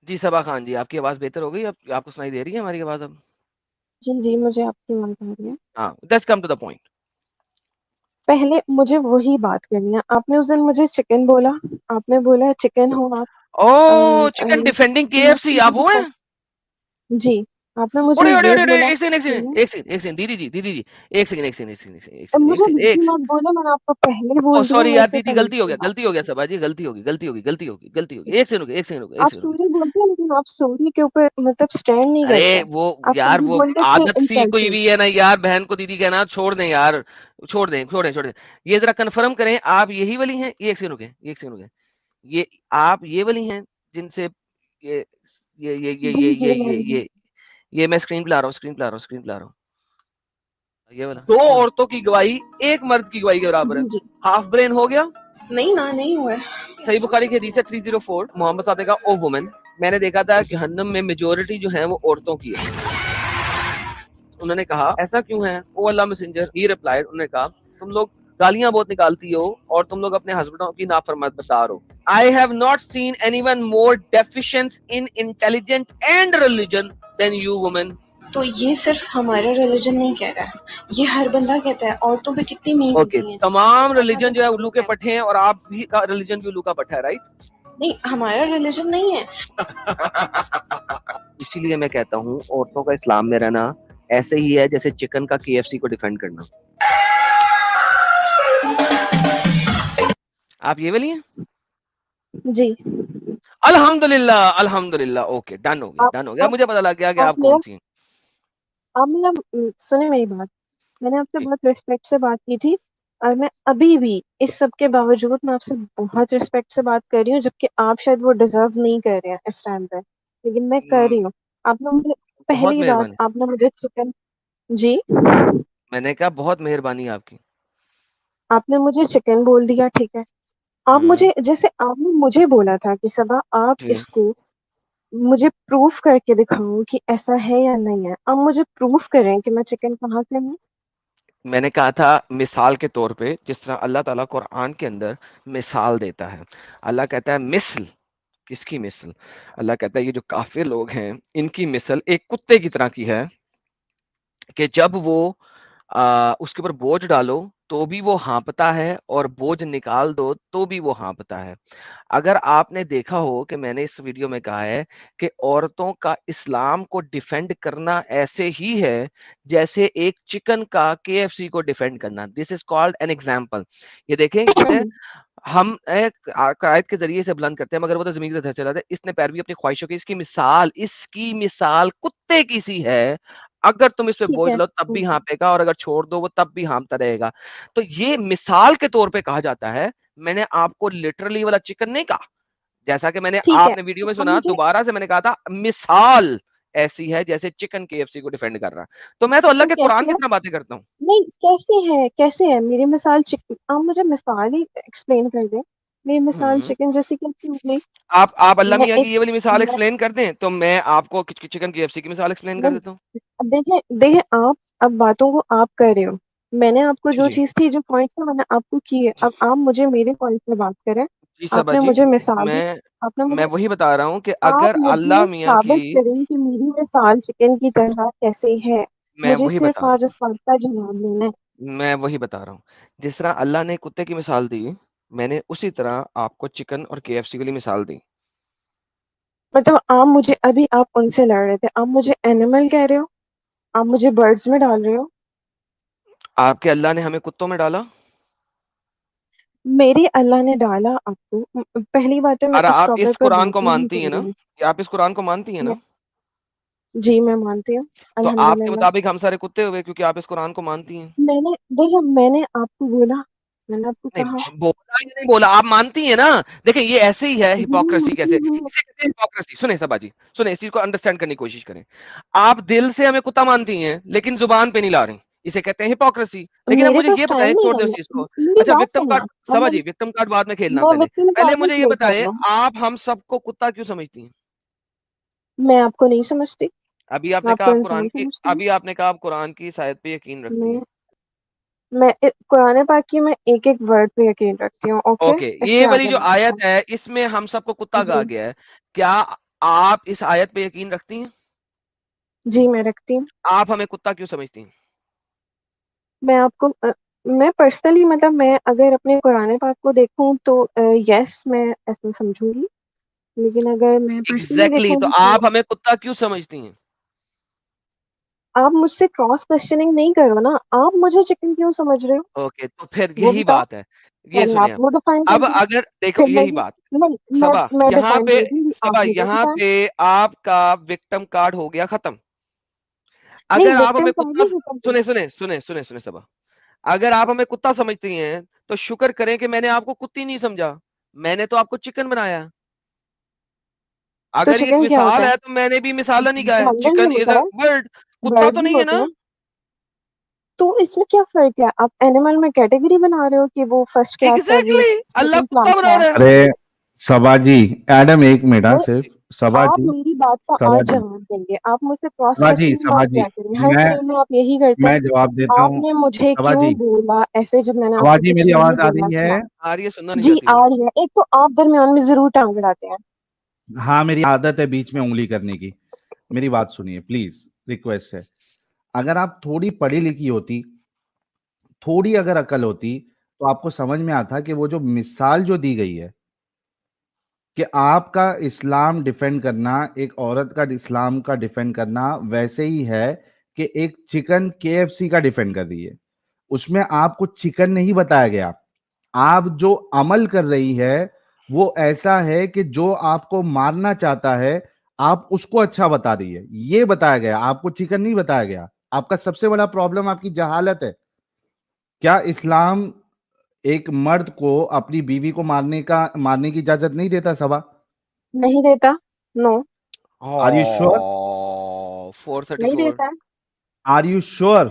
جی صبا خان جی، آپ کی آواز بہتر ہو گئی؟ اب آپ کو سنائی دے رہی ہے ہماری آواز اب؟ جی جی مجھے آپ کی آواز آ رہی ہے. ہاں، let's come to the point. پہلے مجھے وہی بات کرنی ہے. آپ نے اس دن مجھے چکن بولا, آپ نے بولا چکن ہو آپ. او چکن ڈیفینڈنگ کے ایف سی، آپ وہ ہیں؟ جی آپ نے مجھے اڑے اڑے یہ اڑے بولا. ایک سیکنڈ ایک سیکنڈ ایک سیکنڈ دیدی جی، دیدی جی ایک سیکنڈ ایک سیکنڈ ایک سیکنڈ ایک سیکنڈ ایک مجھے سیکنڈ ایک دیدی سیکنڈ. مت بولے, میں نے آپ کو پہلے او بول دیا, سوری میرے یار سے دیدی، طریقے غلطی ہو سے گیا، بات. غلطی ہو گیا صبا جی، غلطی ہوگی غلطی ہوگی غلطی ہوگی غلطی ہوگی. ایک سیکنڈ ایک سیکنڈ ایک آپ سیکنڈ. سوری بولتے ہیں لیکن آپ سوری کے اوپر مطلب اسٹینڈ نہیں ارے کرتے. وہ آپ یار سوری وہ بولتے تھے عادت سی کوئی انسلٹنگ. بھی ہے نا یار، بہن کو دیدی کہنا. چھوڑ دیں یار، چھوڑ دیں چھوڑ دیں چھوڑ دیں. یہ ذرا کنفرم کریں آپ یہی والی ہیں؟ یہ ایک سیکنڈ رکیں، ایک سیکنڈ رکیں. یہ آپ یہ والی ہیں جن سے یہ یہ یہ یہ جی یہ جی یہ میں یہ یہ میں اسکرین پہ لا رہا ہوں، اسکرین پہ لا رہا ہوں، اسکرین پہ لا رہا ہوں. یہ والا دو عورتوں کی گواہی ایک مرد کی گواہی کے برابر ہے. جی جی ہاف برین ہو گیا. نہیں نا, نہیں ہوا ہے. صحیح بخاری کی حدیث ہے 304. محمد صاحب نے کہا او وومن، میں نے دیکھا تھا جہنم میں میجورٹی جو ہیں وہ عورتوں کی ہے. انہوں نے کہا ایسا کیوں ہے او اللہ میسنجر؟ ہی ریپلائیڈ، انہوں نے کہا تم لوگ گالیاں بہت نکالتی ہو اور تم لوگ اپنے ہسبینڈوں کی نافرمان بتا رہو. I have not seen anyone more deficient in intelligence and religion than you women. تو یہ صرف ہمارا ریلیجن نہیں کہہ رہا ہے, یہ ہر بندہ کہتا ہے. عورتوں پہ کتنی نہیں اوکے، ہوتی ہیں. تمام ریلیجن جو ہے الو کے پٹھے ہیں اور آپ بھی کا ریلیجن بھی الو کا پٹھا ہے، رائٹ؟ نہیں, ہمارا ریلیجن نہیں ہے. اسی لیے میں کہتا ہوں عورتوں کا اسلام میں رہنا ایسے ہی ہے جیسے چکن کا کے ایف سی کو ڈیفینڈ کرنا. آپ یہ والی ہیں؟ جی الحمدللہ الحمدللہ. اوکے ڈن ہو گیا، آپ ڈن ہو گیا، مجھے پتا لگ گیا کہ آپ میرا کون سی ہیں. آپ میرا سنیں میری بات. میں نے آپ سے جی. بہت ریسپیکٹ سے بات کی تھی, اور میں ابھی بھی اس سب کے باوجود میں آپ سے بہت ریسپیکٹ سے بات کر رہی ہوں, جبکہ آپ شاید وہ ڈیزرو نہیں کر رہے ہیں اس ٹائم پہ, لیکن میں کر رہی ہوں. آپ نے مجھے بہت پہلی بات, مہربانی. آپ نے مجھے چکن. جی میں نے کہا بہت مہربانی آپ کی. آپ نے مجھے چکن بول دیا, ٹھیک ہے. آپ مجھے, جیسے آپ نے مجھے بولا تھا کہ صبا آپ جی اس کو مجھے پروف کر کے دکھاؤں کہ ایسا ہے یا نہیں ہے. اب مجھے پروف کریں کہ میں چکن کہاں سے ہوں. میں نے کہا تھا مثال کے طور پہ جس طرح اللہ تعالیٰ قرآن کے اندر مثال دیتا ہے. اللہ کہتا ہے مثل. کس کی مثل؟ اللہ کہتا ہے یہ جو کافر لوگ ہیں ان کی مثل ایک کتے کی طرح کی ہے کہ جب وہ اس کے اوپر بوجھ ڈالو تو بھی وہ ہانپتا ہے اور بوجھ نکال دو تو بھی وہ ہانپتا ہے. اگر آپ نے دیکھا ہو کہ میں نے اس ویڈیو میں کہا ہے کہ عورتوں کا اسلام کو ڈیفینڈ کرنا ایسے ہی ہے جیسے ایک چکن کا کے ایف سی کو ڈیفینڈ کرنا. دس از کالڈ این ایگزامپل. یہ دیکھیں کہتے ہیں ہم ایک عقائد کے ذریعے سے بلند کرتے ہیں مگر وہ تو زمین سے چلا جاتا ہے. اس نے پیروی اپنی خواہشوں کی. اس کی مثال کتے کی سی ہے. اگر تم اس پہ ٹھیک بوجھ ہے, لو تب بھی ہانپے گا اور اگر چھوڑ دو وہ تب بھی ہانپتا رہے گا. تو یہ مثال کے طور پہ کہا جاتا ہے. میں نے آپ کو لٹرلی والا چکن نہیں کہا, جیسا کہ میں نے ٹھیک ہے. آپ نے ویڈیو میں اب سنا. مجھے دوبارہ سے میں نے کہا تھا مثال ایسی ہے جیسے چکن کے ایف سی کو ڈیفینڈ کر رہا. تو میں تو اللہ تو کے قرآن کیسے کی ہے؟ طرح باتیں کرتا ہوں. نہیں, کیسے ہے میری مثال چکن؟ آپ مجھے مثال ہی ایکسپلین کر دیں. میری مثال چکن جیسی کیسی ہو گئی؟ آپ اللہ میں میاں کی ایک یہ والی مثال میں ایکسپلین کر دیں تو میں آپ کو چکن کی ایف سی کی مثال ایکسپلین کر دیتا ہوں. اب دیکھیں آپ اب باتوں کو آپ کر رہے ہو. میں نے آپ کو جی جو جی چیز تھی, جو پوائنٹ تھا, میں نے آپ کو کی ہے. اب آپ مجھے میرے پوائنٹ پہ بات کریں. جی آپ صبا نے جی، مجھے مثال دی. میں آپ نے میں مجھے وہی بتا رہا ہوں کہ آپ اگر مجھے اللہ میاں کی، ثابت کریں کہ میری مثال چکن کی طرح کیسے ہے. میں مجھے وہی صرف بتا رہا آج اس بات کا جواب لینا ہے. ہوں میں وہی بتا رہا ہوں جس طرح اللہ نے کتے کی مثال دی میں نے اسی طرح آپ کو چکن اور کے ایف سی کے لیے مثال دی. مطلب آپ مجھے ابھی آپ ان سے لڑ رہے تھے, آپ مجھے اینیمل کہہ رہے ہو, آپ مجھے برڈز میں ڈال رہے ہو. آپ کے اللہ نے ہمیں کتوں میں ڈالا. میری اللہ نے ڈالا آپ کو. پہلی بات ہے, میں اور اس آپ ٹاپک پہ قرآن بات کو ہی نہیں مانتی ہیں کر نا؟ رہی ہوں. آپ اس قرآن کو مانتی ہیں نا؟ میں جی میں مانتی ہوں, تو آپ کے الحمدللہ. مطابق ہم سارے کتے ہوئے کیونکہ آپ اس قرآن کو مانتی ہیں. میں نے دیکھا, میں نے آپ کو بولا, میں نے آپ کو کہا. نہیں بولا یا نہیں بولا, آپ مانتی ہیں نا. دیکھیں یہ ایسے ہی ہے ہپوکریسی. کیسے ہوں، اسے کہتے ہیں ہپوکریسی. سنیں صبا جی سنیں, اس چیز کو انڈرسٹینڈ کرنے کی کوشش کریں. آپ دل سے ہمیں کتا مانتی ہیں لیکن زبان پہ نہیں لا رہی, اسے کہتے ہیں ہپوکریسی. لیکن اب میرے مجھے پاس یہ ٹائم بتائیں, نہیں چھوڑ ہے. دیں اس چیز کو. میری اچھا بات وکٹم سننا. کارڈ اب صبا جی, وکٹم کارڈ بعد میں کھیلنا. میں پہلے وکٹم پہلے کارڈ نہیں مجھے یہ پلے کر بتائیں رہا ہوں. آپ ہم سب کو کتا کیوں سمجھتی ہیں؟ میں آپ کو نہیں سمجھتی. ابھی آپ میں نے آپ کہا کو آپ انسان قرآن کی, سمجھتی ہوں. ابھی آپ نے کہا آپ قرآن کی شاید پہ یقین رکھتی ہیں. میں قرآن پاک کی میں ایک ایک ورڈ پہ یقین رکھتی ہوں. اوکے, اوکے, اس یہ سے والی آگے جو بات کریں. آیت ہے اس میں ہم سب کو کتا کہا جی گیا ہے. کیا آپ اس آیت پہ یقین رکھتی ہیں؟ جی میں رکھتی ہوں. آپ ہمیں کتا کیوں سمجھتی ہیں؟ میں آپ کو میں پرسنلی مطلب میں اگر اپنے قرآن پاک کو دیکھوں تو یس میں ایسا سمجھوں گی، لیکن اگر میں پرسنلی ایگزیکٹلی، دیکھوں تو گی تو آپ ہمیں کتا کیوں سمجھتی ہیں؟ آپ مجھ سے کراس کوشچننگ نہیں کرو نا. آپ مجھے چکن کیوں سمجھ رہے ہو اوکے، تو پھر وہ یہی بتاؤ. بات ہے، یہ پہلے سنیں آپ وہ ڈیفائن اب کر دیں، اگر دیکھو پھر میں یہی بات، نہیں صبا میں یہاں ڈیفائن پہ، کر دوں گی، صبا آپ مجھے یہاں بتائیں. پہ آپ کا وکٹم کارڈ ہو گیا ختم. نہیں اگر آپ وکٹم ہمیں کارڈ کتا، نہیں ہوتا. سنیں صبا، اگر آپ ہمیں کتا سمجھتی ہیں تو شکر کریں کہ میں نے آپ کو کتی نہیں سمجھا، میں نے تو آپ کو چکن بنایا. تو اگر یہ ایک چکن کیا ہوتا مثال ہے؟ ہے تو میں نے بھی مثالہ نہیں کہا ہے، جانور بھی چکن از ہوتا اے ہے، برڈ، کتا برڈ تو بھی نہیں ہے ہوتے نا. ہیں. تو اس میں کیا فرق ہے؟ آپ اینیمل میں کیٹیگری بنا رہے ہو کہ وہ فرسٹ کلاس ہے، وہ ایگزیکٹلی، اللہ سیکنڈ کتا کلاس بنا ہے. رہا ہے. ارے سبا جی، ایڈم ایک منٹ وہ صرف. سبا آپ جی، میری بات کا سبا آج جی، جواب دیں گے. آپ مجھ سے کراس سبا جی، کوشچننگ سبا آپ جی، کیا کریں؟ ہر میں فریم میں آپ یہی کرتے میں ہیں. جواب دیتا آپ ہوں. نے مجھے سبا کیوں جی، بولا ایسے جب میں نے آپ سبا کو جی کچھ میری نہیں آواز آ بولا رہی ہے؟ تھا؟ آ رہی ہے، سننا نہیں جی چاہتی آ وہ. رہی ہے. ایک تو آپ درمیان میں ضرور ٹانگ اڑاتے ہیں. ہاں میری عادت ہے بیچ میں انگلی کرنے کی. میری بات سنیے پلیز، ریکویسٹ ہے. اگر آپ تھوڑی پڑھی لکھی ہوتی، تھوڑی اگر عقل ہوتی، تو آپ کو سمجھ میں آتا کہ وہ جو مثال جو دی گئی ہے کہ آپ کا اسلام ڈیفینڈ کرنا، ایک عورت کا اسلام کا ڈیفینڈ کرنا ویسے ہی ہے کہ ایک چکن KFC کا ڈیفینڈ کر رہی ہے. اس میں آپ کو چکن نہیں بتایا گیا. آپ جو عمل کر رہی ہے وہ ایسا ہے کہ جو آپ کو مارنا چاہتا ہے آپ اس کو اچھا بتا رہی ہے، یہ بتایا گیا. آپ کو چکن نہیں بتایا گیا. آپ کا سب سے بڑا پرابلم آپ کی جہالت ہے. کیا اسلام ایک مرد کو اپنی بیوی کو مارنے کی اجازت نہیں دیتا سبا؟ نہیں دیتا. نو. آر یو شور؟ نہیں 434. دیتا. آر یو شور؟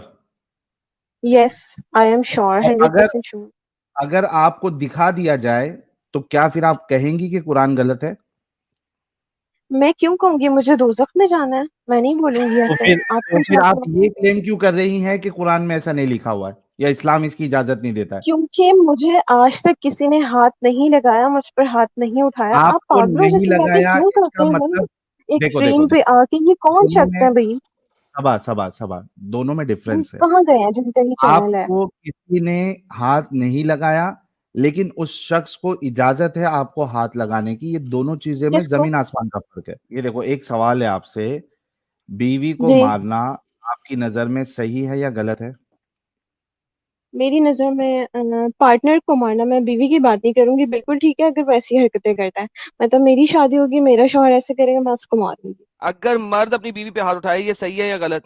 یس آئی ایم شیور، اور 100% شیور. اگر آپ کو دکھا دیا جائے تو کیا پھر آپ کہیں گی کہ قرآن غلط ہے؟ میں کیوں کہوں گی؟ مجھے دوزخ میں جانا ہے، میں نہیں بولوں گی تو ایسے. پھر آپ تو کون پھر چاہتے آپ ہیں؟ یہ کلیم کیوں کر رہی ہیں کہ قرآن میں ایسا نہیں لکھا ہوا ہے یا اسلام اس کی اجازت نہیں دیتا ہے؟ کیونکہ مجھے آج تک کسی نے ہاتھ نہیں لگایا، مجھ پر ہاتھ نہیں اٹھایا. آپ آپ کو پاگلوں نہیں جیسی باتیں لگایا کیوں اس کرتے کا ہیں بھائی؟ مطلب، دیکھو دیکھو ایکسٹریم پہ دیکھو، آ کے یہ کون دونوں شخص میں ہے بھائی؟ سبا دونوں میں ہم ڈفرنس ہے. کہاں گئے ہیں جن کا یہ آپ چینل ہے؟ کو کسی نے ہاتھ نہیں لگایا لیکن اس شخص کو اجازت ہے آپ کو ہاتھ لگانے کی. یہ دونوں چیزیں میں کس کو؟ زمین آسمان کا فرق ہے. یہ دیکھو ایک سوال ہے آپ سے، بیوی کو جی مارنا آپ کی نظر میں صحیح ہے یا غلط ہے؟ میری نظر میں پارٹنر کو مارنا، میں بیوی کی بات نہیں کروں گی، بالکل ٹھیک ہے اگر ویسی حرکتیں کرتا ہے. مطلب میری شادی ہوگی، میرا شوہر ایسے کرے گا، میں اس کو ماروں گی. اگر مرد اپنی بیوی پہ ہاتھ اٹھائے، یہ صحیح ہے یا غلط؟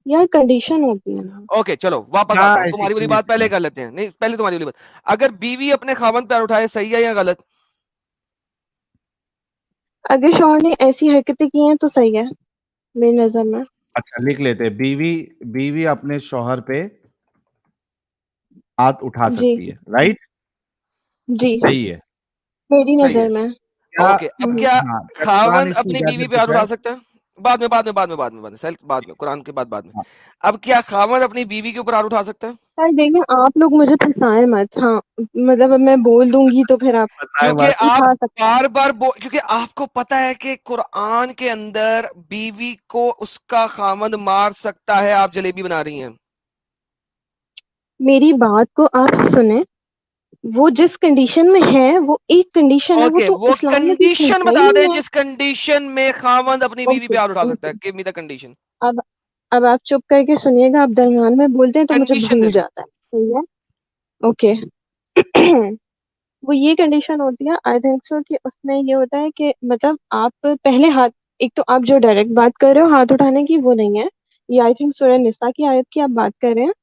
یار کنڈیشن ہوتی ہے نا. اوکے چلو واپس کیا آتا ہوں، ایسی تمہاری والی بات کنڈیشن پہلے ہے؟ کر لیتے ہیں. نہیں پہلے تمہاری والی بات، اگر بیوی اپنے خاوند پہ ہاتھ اٹھائے، صحیح ہے یا غلط؟ اگر شوہر نے ایسی حرکتیں کی ہیں تو صحیح ہے میری نظر میں. اچھا لکھ لیتے، بیوی اپنے شوہر پہ ہاتھ اٹھا جی سکتی ہے، رائٹ؟ جی صحیح ہے. میری صحیح نظر ہے. میں. کیا اوکے اب ہوں. کیا ہاں کیا قرآن خاوند اس کی اپنی بیوی اجازت پہ ہاتھ دیتا اٹھا ہے؟ سکتا ہے؟ بعد میں قرآن کے بعد میں. ہاں، اب کیا خاوند اپنی بیوی کے اوپر ہاتھ اٹھا سکتا ہے؟ یار دیکھیں آپ لوگ مجھے پھنسائیں مت. ہاں مطلب اب میں بول دوں گی تو پھر آپ بتائے کیونکہ بات. آپ اٹھا سکتے ہیں. بار بار کیونکہ آپ کو پتا ہے کہ قرآن کے اندر بیوی کو اس کا خاوند مار سکتا ہے. آپ جلیبی بنا رہی ہیں. میری بات کو آپ سنیں. وہ جس کنڈیشن میں ہے وہ ایک کنڈیشن ہے، وہ اوکے تو وہ اسلام میں کچھ کنڈیشن لکھا بتا ہی دیں نہیں ہے. جس کنڈیشن میں خاوند اپنی بیوی پہ اوکے ہاتھ اٹھا سکتا اوکے. ہے. give me the condition. اب اب آپ چپ کر کے سنیے گا. آپ درمیان میں بولتے ہیں تو مجھے کنڈیشن دے بھول دیں. جاتا ہے. صحیح ہے. اوکے. وہ یہ کنڈیشن ہوتی ہے آئی تھنک سو کہ اس میں یہ ہوتا ہے کہ مطلب آپ پہلے ہاتھ، ایک تو آپ جو ڈائریکٹ بات کر رہے ہو ہاتھ اٹھانے کی وہ نہیں ہے. یہ آئی تھنک سورہ نساء کی آیت کی آپ بات کر رہے ہیں.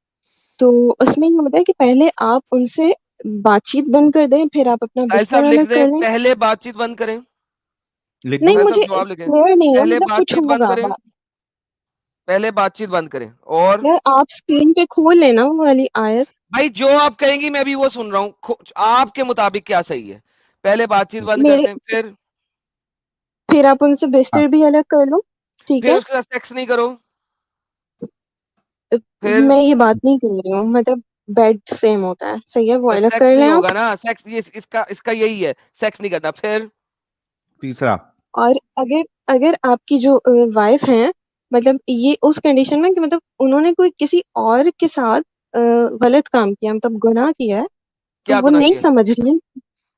تو اس میں یہ ہوتا ہے کہ پہلے آپ ان سے بات چیت بند کر دیں، پھر آپ اپنا ساحل بستر صاحب لکھ الگ دیں کر لیں. پہلے بات چیت بند کریں. لکھ دوں؟ نہیں ساحل مجھے صاحب جواب لکھیں کلیئر نہیں ہے، پہلے مطلب بات کچھ چیت بند ہوگا. کریں. پہلے بات چیت بند کریں. اور یار آپ اسکرین پہ کھول لینا وہ والی آیت. بھائی جو آپ کہیں گی میں بھی وہ سن رہا ہوں. آپ کے مطابق کیا صحیح ہے؟ پہلے بات چیت بند کر میرے دیں، پھر آپ ان سے ہاں. بستر بھی الگ کر لو. ٹھیک پھر ہے. اس کے ساتھ سیکس نہیں کرو. پھر میں یہ بات نہیں کر رہی ہوں، مطلب بیڈ سیم ہوتا ہے. صحیح ہے وہ تو الگ سیکس کر نہیں لیں ہوگا آپ. نا. سیکس اس کا یہی ہے، سیکس نہیں کرنا. پھر تیسرا اور اگر آپ کی جو وائف ہیں مطلب یہ اس کنڈیشن میں کہ مطلب انہوں نے کوئی کسی اور کے ساتھ غلط کام کیا مطلب گناہ کیا ہے تو کیا وہ گناہ نہیں کیا؟ سمجھ رہی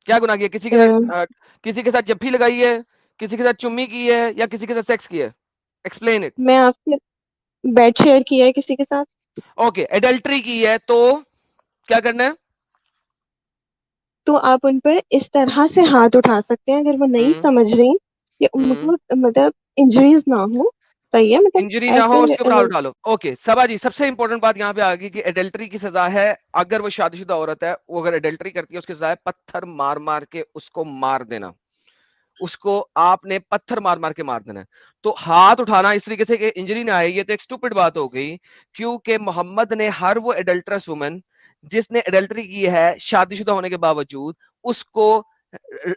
کیا گناہ کیا؟ کسی کے ساتھ جفی لگائی ہے، کسی کے ساتھ چمی کی ہے، یا کسی کے ساتھ سیکس کیا ہے؟ Explain it. میں آپ سے بیڈ شیئر کیا ہے کسی کے ساتھ اوکے، ایڈلٹری کی ہے تو کیا کرنا ہے؟ تو آپ ان پر اس طرح سے ہاتھ اٹھا سکتے ہیں اگر وہ نہیں ہوں سمجھ رہی کہ ان ہوں کو مطلب انجریز نہ ہو. صحیح ہے مطلب انجری نہ ہو، ایسے اس کے اوپر ہاتھ اٹھا لو. اوکے سبا جی، سب سے امپورٹنٹ بات یہاں پہ آ گئی کہ ایڈلٹری کی سزا ہے، اگر وہ شادی شدہ عورت ہے، وہ اگر ایڈلٹری کرتی ہے اس کی سزا ہے پتھر مار مار کے اس کو مار دینا. اس کو آپ نے پتھر مار مار کے مار دینا ہے. تو ہاتھ اٹھانا اس طریقے سے کہ انجری نہ آئے، یہ تو ایک اسٹوپڈ بات ہو گئی، کیونکہ محمد نے ہر وہ ایڈلٹرس وومن جس نے ایڈلٹری کی ہے شادی شدہ ہونے کے باوجود اس کو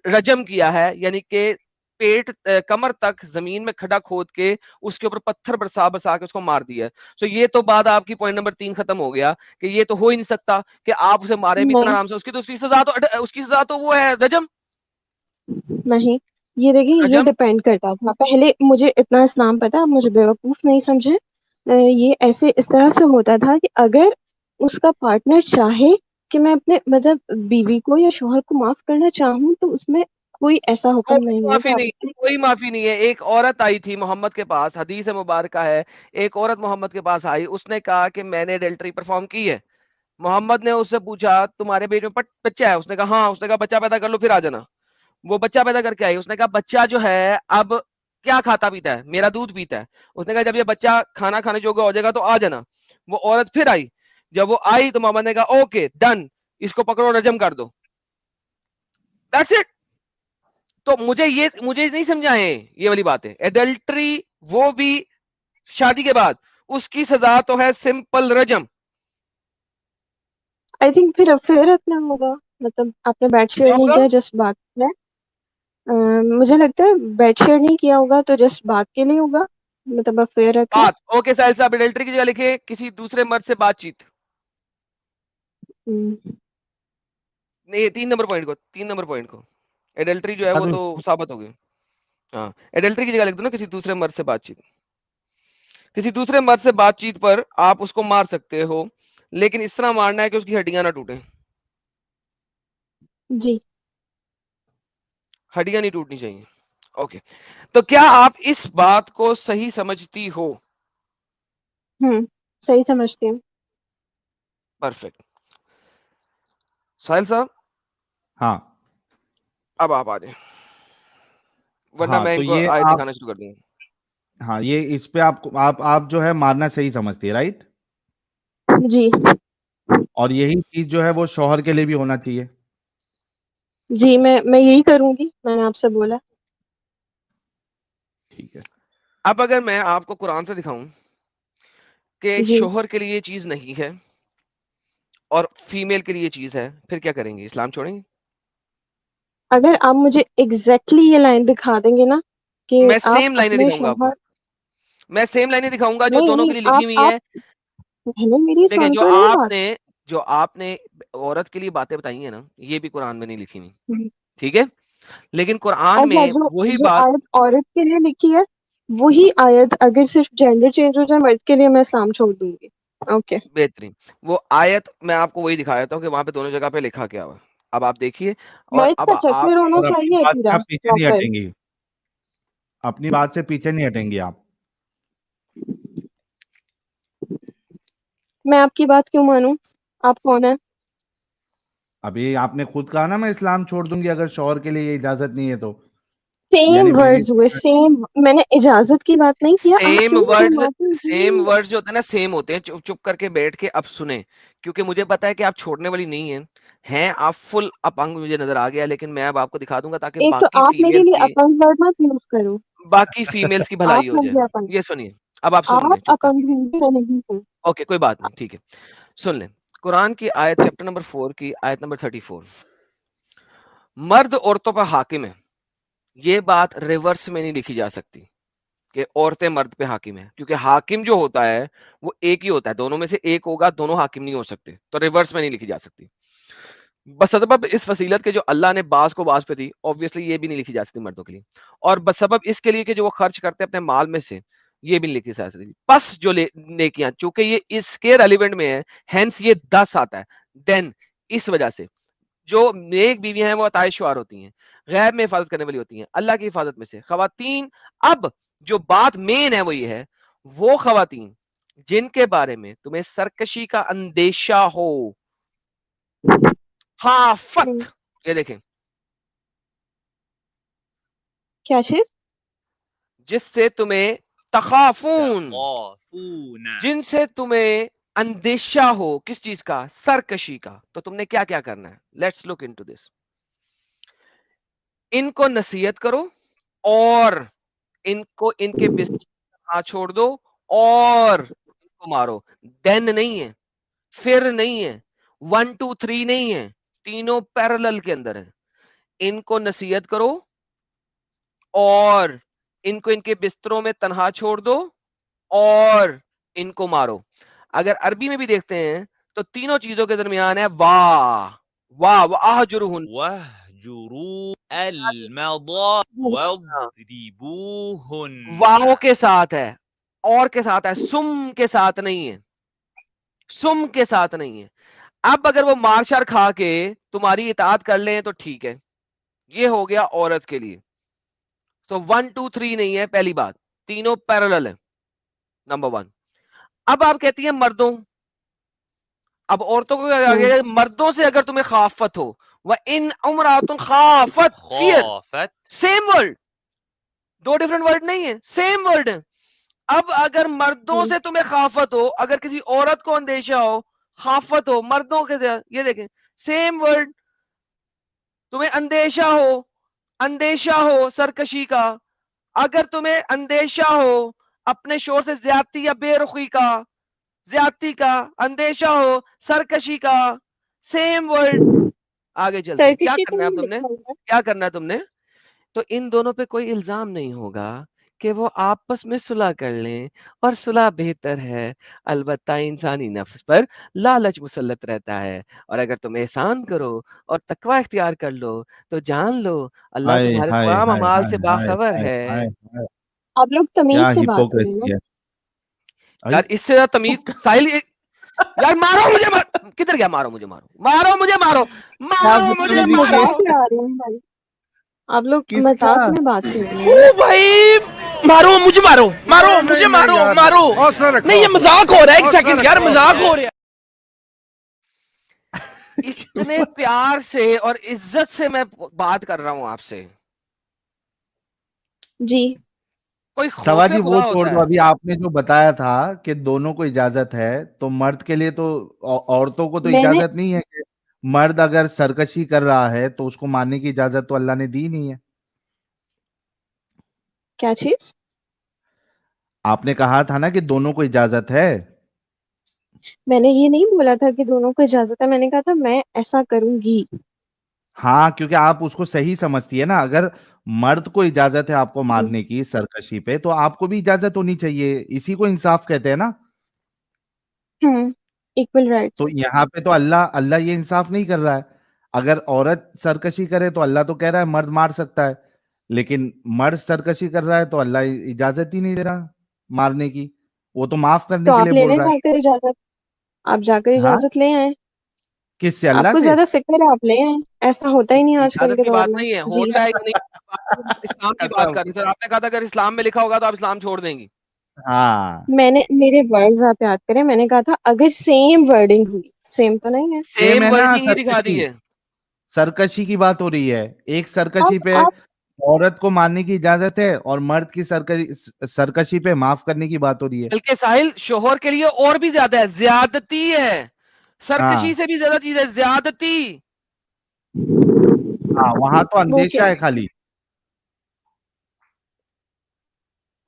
رجم کیا ہے، یعنی کہ پیٹ کمر تک زمین میں کھڈا کھود کے اس کے اوپر پتھر برسا برسا کے اس کو مار دیا ہے. سو یہ تو بات آپ کی پوائنٹ نمبر 3 ختم ہو گیا کہ یہ تو ہو ہی نہیں سکتا کہ آپ اسے مارے بھی اتنا نہیں آرام سے. اس کی سزا تو وہ ہے رجم. نہیں یہ دیکھیں یہ رجم ڈپینڈ کرتا تھا. پہلے مجھے اتنا اسلام پتا اب مجھے بیوقوف نہیں سمجھے. یہ ایسے اس طرح سے ہوتا تھا کہ اگر اس کا پارٹنر چاہے کہ میں اپنے مطلب بیوی کو یا شوہر کو معاف کرنا چاہوں تو اس میں کوئی ایسا حکم کوئی نہیں ہے کہ معافی نہیں، آپ کوئی معافی نہیں ہے. ایک عورت آئی تھی محمد کے پاس، حدیث مبارکہ ہے، ایک عورت محمد کے پاس آئی، اس نے کہا کہ میں نے ایڈلٹری پرفارم کی ہے. محمد نے اس سے پوچھا تمہارے پیٹ میں بچہ ہے؟ اس نے کہا ہاں. اس نے کہا بچہ پیدا کر لو پھر آ جانا. وہ بچہ پیدا کر کے آئی. اس نے کہا بچہ جو ہے اب کیا کھاتا پیتا ہے؟ میرا دودھ پیتا ہے. اس نے کہا جب یہ بچہ کھانا کھانے جوگا ہو جائے گا تو آ جانا. وہ عورت پھر آئی. جب وہ آئی تو محمد نے کہا اوکے ڈن، اس کو پکڑو رجم کر دو. That's it. تو مجھے نہیں سمجھائیں یہ والی بات ہے. ایڈلٹری وہ بھی شادی کے بعد، اس کی سزا تو ہے سمپل رجم. آئی تھنک پھر افیئر رکھنا ہوگا. مطلب آپ نے بیڈ شیئر کیا نہیں ہوگا؟ کیا جسٹ بات میں مجھے لگتا ہے بیڈ شیئر نہیں کیا ہوگا تو جسٹ بات کے لیے ہوگا مطلب افیئر رکھنا. بات. اوکے ساحل صاحب، ایڈلٹری کی جگہ لکھے کسی دوسرے مرد سے بات چیت. نہیں، یہ 3 نمبر پوائنٹ کو ایڈلٹری جو ہے وہ تو ثابت ہو گئی. ہاں، ایڈلٹری کی جگہ لکھ دو نا کسی دوسرے مرد سے بات چیت. کسی دوسرے مرد سے بات چیت پر آپ اس کو مار سکتے ہو، لیکن اس طرح مارنا ہے کہ اس کی ہڈیاں نہ ٹوٹیں. جی ہڈیاں نہیں ٹوٹنی چاہیے. اوکے، تو کیا آپ اس بات کو صحیح سمجھتی ہو؟ صحیح سمجھتی ہوں. پرفیکٹ. ساحل صاحب ہاں اب آپ آ جائیں، ورنہ ہاں میں تو ان کو یہ آیت آپ دکھانا شروع کر دوں گا. ہاں یہ اس پہ آپ جو ہے مارنا صحیح سمجھتی ہے رائٹ. جی اور یہی چیز جو ہے وہ شوہر کے لیے بھی ہونا چاہیے. جی میں یہی کروں گی. میں نے آپ سے بولا. ٹھیک ہے. اب اگر میں آپ کو قرآن سے دکھاؤں کہ جی شوہر کے لیے یہ چیز نہیں ہے اور فیمیل کے لیے یہ چیز ہے، پھر کیا کریں گے؟ اسلام چھوڑیں گے؟ اگر آپ مجھے ایگزیکٹلی یہ لائن دکھا دیں گے نا کہ میں آپ سیم لائنیں اپنے دکھاؤں گا آپ کو. شوہر میں سیم لائنیں دکھاؤں گا جو نہیں دونوں کے نہیں لیے لکھی ہوئی آپ ہیں. پہلے میری دیکھیں، سن جو تو لیں آپ بات. نے عورت کے لیے باتیں بتائی ہیں نا، یہ بھی قرآن میں نہیں لکھی ہوئی. ہوں. ٹھیک ہے، لیکن قرآن اچھا میں وہی جو بات. آیت عورت کے لیے لکھی ہے وہی آیت اگر صرف جینڈر چینج ہو جائے مرد کے لیے میں اسلام چھوڑ دوں گی. اوکے بہترین. وہ آیت میں آپ کو وہی دکھا دیتا ہوں کہ وہاں پہ دونوں جگہ پہ لکھا کیا ہوا. اب آپ دیکھیے. اور مرد اب کا آپ چکر ہونا اور اپنی چاہیے بات سے پورا آپ پیچھے نہیں پراپر. ہٹیں گی. اپنی بات سے پیچھے نہیں ہٹیں گی آپ. میں آپ کی بات کیوں مانوں؟ آپ کون ہیں؟ ابھی آپ نے خود کہا نا میں اسلام چھوڑ دوں گی اگر شوہر کے لیے یہ اجازت نہیں ہے تو. سیم یعنی بیوی ورڈز ہوئے سیم. میں نے اجازت کی بات نہیں کیا. آپ سیم کیوں ورڈز فرماتے سیم ہیں؟ ورڈز جو ہوتے ہیں نا سیم ہوتے ہیں. چپ چپ کر کے بیٹھ کے اب سنیں، کیونکہ مجھے پتا ہے کہ آپ چھوڑنے والی نہیں ہیں آپ فل اپنگ مجھے نظر آ گیا، لیکن میں اب آپ کو دکھا دوں گا تاکہ ایک تو آپ میرے لیے اپنگ ورڈ مت یوز کرو. فیمیلز کی بھلائی آپ ہو جائے. مجھے اپنگ یہ سنیے، اب آپ سن لیں آپ چپ کر. اپنگ ہوں میں نہیں ہوں. اوکے کوئی بات نہیں، ٹھیک ہے سن لیں. قرآن کی آیت چیپٹر نمبر 4 کی آیت نمبر 34. مرد عورتوں پر حاکم ہے. یہ بات ریورس میں نہیں لکھی جا سکتی کہ عورتیں مرد پہ حاکم ہیں، کیونکہ حاکم جو ہوتا ہے وہ ایک ہی ہوتا ہے. دونوں میں سے ایک ہوگا، دونوں حاکم نہیں ہو سکتے. تو ریورس میں نہیں لکھی جا سکتی. بسبب اس فصیلت کے جو اللہ نے بعض کو بعض پہ دی، obviously یہ بھی نہیں لکھی جا سکتی مردوں کے لیے، اور بسبب اس کے لیے کہ جو وہ خرچ کرتے ہیں اپنے مال میں سے، یہ بھی نہیں لکھی جا سکتی. پس جو نیکیاں، چونکہ یہ اس کے ریلیونٹ میں ہے، ہینس یہ 10 آتا ہے، دین اس وجہ سے جو نیک بیویاں ہیں وہ عطائے شعار ہوتی ہیں، غیب میں حفاظت کرنے والی ہوتی ہیں، اللہ کی حفاظت میں سے خواتین. اب جو بات مین ہے وہ یہ ہے، وہ خواتین جن کے بارے میں تمہیں سرکشی کا اندیشہ ہو، خافت، یہ دیکھیں، کیا چیز؟ جس سے تمہیں تخافون، تخافون جن سے تمہیں اندیشہ ہو، کس چیز کا؟ سرکشی کا. تو تم نے کیا کیا کرنا ہے؟ Let's look into this. ان کو نصیحت کرو، اور ان کو ان کے بستر چھوڑ دو، اور ان کو مارو. دین نہیں ہے، پھر نہیں ہے، 1 2 3 نہیں ہے، تینوں پیرالل کے اندر ہے. ان کو نصیحت کرو، اور ان کو ان کے بستروں میں تنہا چھوڑ دو، اور ان کو مارو. اگر عربی میں بھی دیکھتے ہیں تو تینوں چیزوں کے درمیان ہے واہجرہن، واہجروا المضاجع واضربوہن. واو کے ساتھ ہے، اور کے ساتھ ہے، سم کے ساتھ نہیں ہے، سم کے ساتھ نہیں ہے. اب اگر وہ مار شار کھا کے تمہاری اطاعت کر لیں تو ٹھیک ہے، یہ ہو گیا عورت کے لیے. تو 1 2 3 نہیں ہے، پہلی بات، تینوں پیرالل ہے، نمبر 1. اب آپ کہتی ہیں مردوں، اب عورتوں کو مردوں سے اگر تمہیں خافت ہو، وَإِنْ امرأۃ خافت، فیئر، خافت سیم ورڈ، دو ڈیفرنٹ ورڈ نہیں ہے، سیم ورڈ ہے. اب اگر مردوں سے تمہیں خافت ہو، اگر کسی عورت کو اندیشہ ہو، خافت ہو مردوں کے ساتھ، یہ دیکھیں سیم ورڈ. تمہیں اندیشہ ہو سرکشی کا، اگر تمہیں اندیشہ ہو اپنے شوہر سے زیادتی یا بے رخی کا، زیادتی کا اندیشہ ہو، سرکشی کا، سیم ورڈ. آگے چلتے ہیں، کیا سرکشی تو کرنا ہے اب نہیں تم نے، لکھا ہوا ہے. کیا کرنا ہے تم نے؟ تو ان دونوں پہ کوئی الزام نہیں ہوگا کہ وہ آپس میں صلح کر لیں، اور صلح بہتر ہے. البتہ انسانی نفس پر لالچ مسلط رہتا ہے، اور اگر تم احسان کرو اور تقوی اختیار کر لو تو جان لو اللہ ہائے تمہارے ہائے تمام ہائے اعمال ہائے سے ہائے باخبر ہائے ہے. ہائے ہائے. آپ لوگ کیا تمیز سے بات کریں نا. ہپوکریسی ہے. آئی؟ یار اس سے زیادہ تمیز ساحل یار مارو مجھے، کدھر گیا؟ مارو مجھے، مارو مجھے، کیا مارو مجھے، بدتمیزی کی؟ مذاق میں آ رہے ہیں بھائی، آپ لوگ کس کا؟ مذاق میں بات کر رہے او ہیں. بھائی مارو مجھے، مارو مارو مجھے، مارو مارو. نہیں یہ مذاق ہو رہا ہے، ایک سیکنڈ یار، مذاق ہو رہا ہے. اتنے پیار سے اور عزت سے میں بات کر رہا ہوں آپ سے. جی کوئی سوا خوف جی وہ خدا چھوڑ ہوتا دو، ہے؟ ابھی آپ نے جو بتایا تھا کہ دونوں کو اجازت ہے، تو مرد کے لیے تو عورتوں کو تو میں نے اجازت نہیں ہے کہ مرد اگر سرکشی کر رہا ہے تو اس کو مارنے کی اجازت تو اللہ نے دی نہیں ہے. کیا چیز؟ آپ نے کہا تھا نا کہ دونوں کو اجازت ہے. میں نے یہ نہیں بولا تھا کہ دونوں کو اجازت ہے، میں نے کہا تھا میں ایسا کروں گی. ہاں کیونکہ آپ اس کو صحیح سمجھتی ہے نا. اگر مرد کو اجازت ہے آپ کو ہوں مارنے کی سرکشی پہ، تو آپ کو بھی اجازت ہونی چاہیے. اسی کو انصاف کہتے ہیں نا. Equal rights. تو یہاں پہ تو اللہ یہ انصاف نہیں کر رہا ہے. اگر عورت سرکشی کرے تو اللہ تو کہہ رہا ہے مرد مار سکتا ہے، لیکن مرد سرکشی کر رہا ہے تو اللہ اجازت ہی نہیں دے رہا مارنے کی. وہ تو معاف کرنے تو کے آپ لیے لے بول لیں رہا جا کر اجازت، آپ جا کر ہے. ہاں اجازت لے آئیں. کس سے؟ آپ اللہ کو سے؟ زیادہ فکر ہے، آپ لے آئیں. ایسا ہوتا ہی نہیں آج کل اجازت کے کی دور بات میں. نہیں ہے، جی ہوتا ہے کہ نہیں، اسلام کی بات ختم. کر رہے تھے. آپ نے کہا تھا اگر اسلام میں لکھا ہوگا تو آپ اسلام چھوڑ دیں گی. ہاں میں نے، میرے ورڈز آپ یاد کریں، میں نے کہا تھا اگر سیم ورڈنگ ہوئی، سیم تو نہیں ہے. سیم سیم ہے نا. ورڈنگ ہی دکھا دی ہے. سرکشی کی بات ہو رہی ہے. ایک سرکشی اب پہ آپ عورت کو مارنے کی اجازت ہے، اور مرد کی سرکشی پہ معاف کرنے کی بات ہو رہی ہے. بلکہ ساحل شوہر کے لیے اور بھی زیادہ ہے، زیادتی ہے. ہاں سرکشی سے بھی زیادہ چیز ہے، زیادتی. ہاں وہاں تو وہ اندیشہ کیا ہے ہے؟ خالی.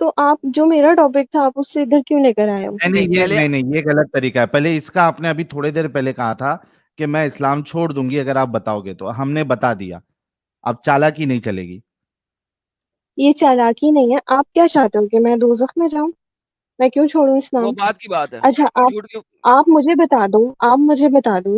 تو آپ جو میرا ٹاپک تھا آپ اس سے ادھر کیوں لے کر آئے ہو؟ نہیں یہ غلط طریقہ ہے. پہلے اس کا آپ نے ابھی تھوڑے دیر پہلے کہا تھا کہ میں اسلام چھوڑ دوں گی اگر آپ بتاؤ گے. تو ہم نے بتا دیا، اب چالاکی نہیں چلے گی. یہ چالاکی نہیں ہے. آپ کیا چاہتے ہو کہ میں دوزخ میں جاؤں؟ میں کیوں چھوڑوں وہ اسلام؟ بات کی بات ہے، اچھا جھوٹ کیوں؟ آپ مجھے بتا دو، آپ مجھے بتا دو